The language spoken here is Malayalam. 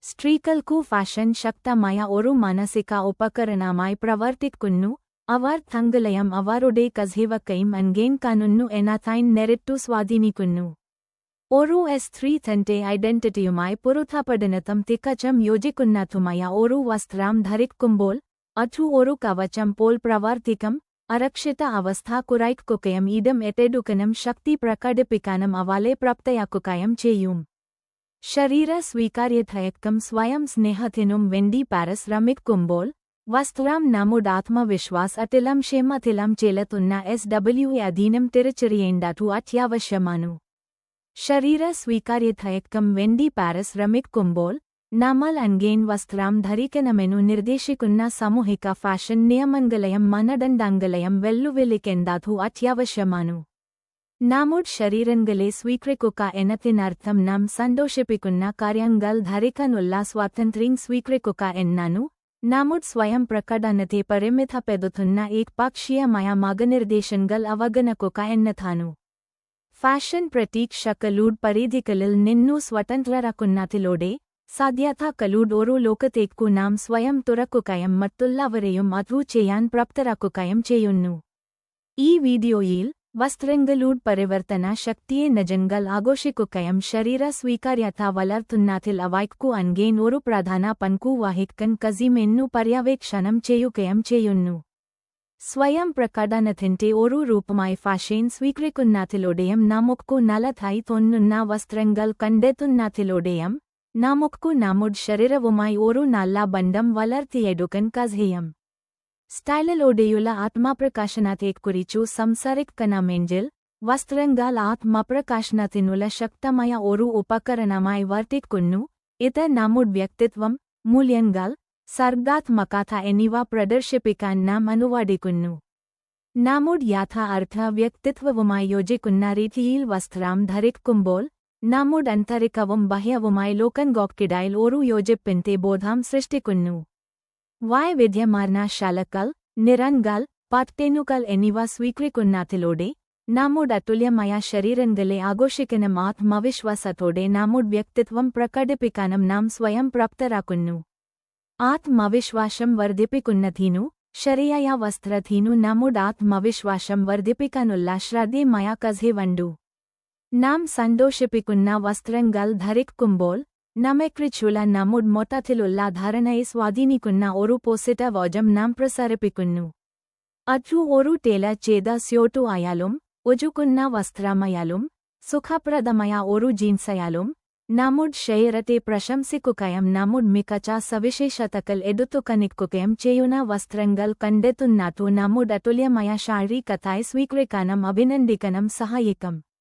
സ്ത്രീകൾക്കു ഫാഷൻ ശക്തമായ ഒരു മാനസിക ഉപകരണമായി പ്രവർത്തിക്കുന്നു, അവർ തങ്ങളെയും അവരുടെ കഴിവുകളെയും അൺഗെയിൻ കാണുന്നു എന്നതിനെ നേരിട്ടു സ്വാധീനിക്കുന്നു. ഒരു സ്ത്രീ തന്റെ ഐഡന്റിറ്റിയുമായി പൊരുത്തപ്പെടുന്നതും തികച്ചും യോജിക്കുന്നതുമായ ഒരു വസ്ത്രം ധരിക്കുമ്പോൾ, അത് ഒരു കവചം പോൽ പ്രവർത്തിക്കും, അരക്ഷിത അവസ്ഥ കുറയ്ക്കുകയും ഇടം ഏറ്റെടുക്കാനും ശക്തി പ്രകടിപ്പിക്കാനും അവളെ പ്രാപ്തയാക്കുകയും ചെയ്യും. ശരീര സ്വീകാര്യതയ്ക്കും സ്വയം സ്നേഹത്തിനും വേണ്ടി പരിശ്രമിക്കുമ്പോൾ, വസ്ത്രം നമ്മുടെ ആത്മവിശ്വാസത്തിലും ക്ഷേമത്തിലും ചെലുത്തുന്ന സ്വാധീനം തിരിച്ചറിയേണ്ടതു അത്യാവശ്യമാണ്. ശരീര സ്വീകാര്യതയ്ക്കും വേണ്ടി പരിശ്രമിക്കുമ്പോൾ, നമ്മൾ അൺഗെയിൻ വസ്ത്രം ധരിക്കണമെന്നു നിർദ്ദേശിക്കുന്ന സാമൂഹിക ഫാഷൻ നിയമങ്ങളെയും മാനദണ്ഡങ്ങളെയും വെല്ലുവിളിക്കേണ്ടതു അത്യാവശ്യമാണ്. നമ്മുടെ ശരീരങ്ങളെ സ്വീകരിക്കുക എന്നതിനർത്ഥം നാം സന്തോഷിപ്പിക്കുന്ന കാര്യങ്ങൾ ധരിക്കാനുള്ള സ്വാതന്ത്ര്യം സ്വീകരിക്കുക എന്നാണ്. നമ്മുടെ സ്വയം പ്രകടനത്തെ പരിമിതപ്പെടുത്തുന്ന ഏകപക്ഷീയമായ മാർഗനിർദ്ദേശങ്ങൾ അവഗണിക്കുക എന്നതാണ്. ഫാഷൻ പ്രതീക്ഷകളുടെ പരിധികളിൽ നിന്നു സ്വതന്ത്രരാക്കുന്നതിലൂടെ, സാധ്യതകളുടെ ഒരു ലോകത്തേക്കു നാം സ്വയം തുറക്കുകയും മറ്റുള്ളവരെയും അതു ചെയ്യാൻ പ്രാപ്തരാക്കുകയും ചെയ്യുന്നു. ഈ വീഡിയോയിൽ, വസ്ത്രങ്ങളുടെ പരിവർത്തന ശക്തിയെ ജനങ്ങൾ ആഘോഷിക്കുകയും ശരീര സ്വീകാര്യത വളർത്തുന്നതിൽ അവയ്ക്കു അൺഗെയിൻ ഒരു പ്രധാന പങ്കു വഹിക്കാൻ കഴിയുമെന്നു പര്യവേക്ഷണം ചെയ്യുകയും ചെയ്യുന്നു. സ്വയം പ്രകടനത്തിന്റെ ഒരു രൂപമായി ഫാഷൻ സ്വീകരിക്കുന്നതിലൂടെയും നമുക്കു നല്ലതായി തോന്നുന്ന വസ്ത്രങ്ങൾ കണ്ടെത്തുന്നതിലൂടെയും നമുക്കു നമ്മുടെ ശരീരവുമായി ഒരു നല്ല ബന്ധം വളർത്തിയെടുക്കാൻ കഴിയും. സ്റ്റൈലിലൂടെയുള്ള ആത്മപ്രകാശനത്തെക്കുറിച്ചു സംസാരിക്കണമെങ്കിൽ, വസ്ത്രങ്ങൾ ആത്മപ്രകാശനത്തിനുള്ള ശക്തമായ ഒരു ഉപകരണമായി വർത്തിക്കുന്നു. ഇത് നമ്മുടെ വ്യക്തിത്വം, മൂല്യങ്ങൾ, സർഗാത്മകത എന്നിവ പ്രദർശിപ്പിക്കാൻ നാം അനുവദിക്കുന്നു. നമ്മുടെ യഥാർത്ഥ വ്യക്തിത്വവുമായി യോജിക്കുന്ന രീതിയിൽ വസ്ത്രം ധരിക്കുമ്പോൾ, നമ്മുടെ ആന്തരികവും ബാഹ്യവുമായ ലോകങ്ങൾക്കിടയിൽ ഒരു യോജിപ്പിന്റെ ബോധം സൃഷ്ടിക്കുന്നു. വൈവിധ്യമാർന്ന ശൈലികൾ, നിറങ്ങൾ, പാറ്റേണുകൾ എന്നിവ സ്വീകരിക്കുന്നതിലൂടെ, നമ്മുടെ അതുല്യമായ ശരീരങ്ങളെ ആഘോഷിക്കാനും ആത്മവിശ്വാസത്തോടെ നമ്മുടെ വ്യക്തിത്വം പ്രകടിപ്പിക്കാനും നാം സ്വയം പ്രാപ്തരാക്കുന്നു. ആത്മവിശ്വാസം വർദ്ധിപ്പിക്കുന്നതിനു, ശരിയായ വസ്ത്രത്തിനു നമ്മുടെ ആത്മവിശ്വാസം വർദ്ധിപ്പിക്കാനുള്ള ശ്രദ്ധേയമായ കഴിവുണ്ട്. നാം സന്തോഷിപ്പിക്കുന്ന വസ്ത്രങ്ങൾ ധരിക്കുമ്പോൾ, നമ്മെക്കുറിച്ചുള്ള നമ്മുടെ മൊത്തത്തിലുള്ള ധാരണയെ സ്വാധീനിക്കുന്ന ഒരു പോസിറ്റീവ് ഊർജ്ജം നാം പ്രസരിപ്പിക്കുന്നു. അത് ഒരു ടൈലർ ചെയ്ത സ്യൂട്ട് ആയാലും, ഉടുക്കുന്ന വസ്ത്രമായാലും, സുഖപ്രദമായ ഒരു ജീൻസായാലും, നമ്മുടെ ശരീരത്തെ പ്രശംസിക്കുകയും നമ്മുടെ മികച്ച സവിശേഷതകൾ എടുത്തുകാണിക്കുകയും ചെയ്യുന്ന വസ്ത്രങ്ങൾ കണ്ടെത്തുന്നതു നമ്മുടെ അതുല്യമായ ശാരീരികതയെ സ്വീകരിക്കാനും അഭിനന്ദിക്കാനും സഹായിക്കും.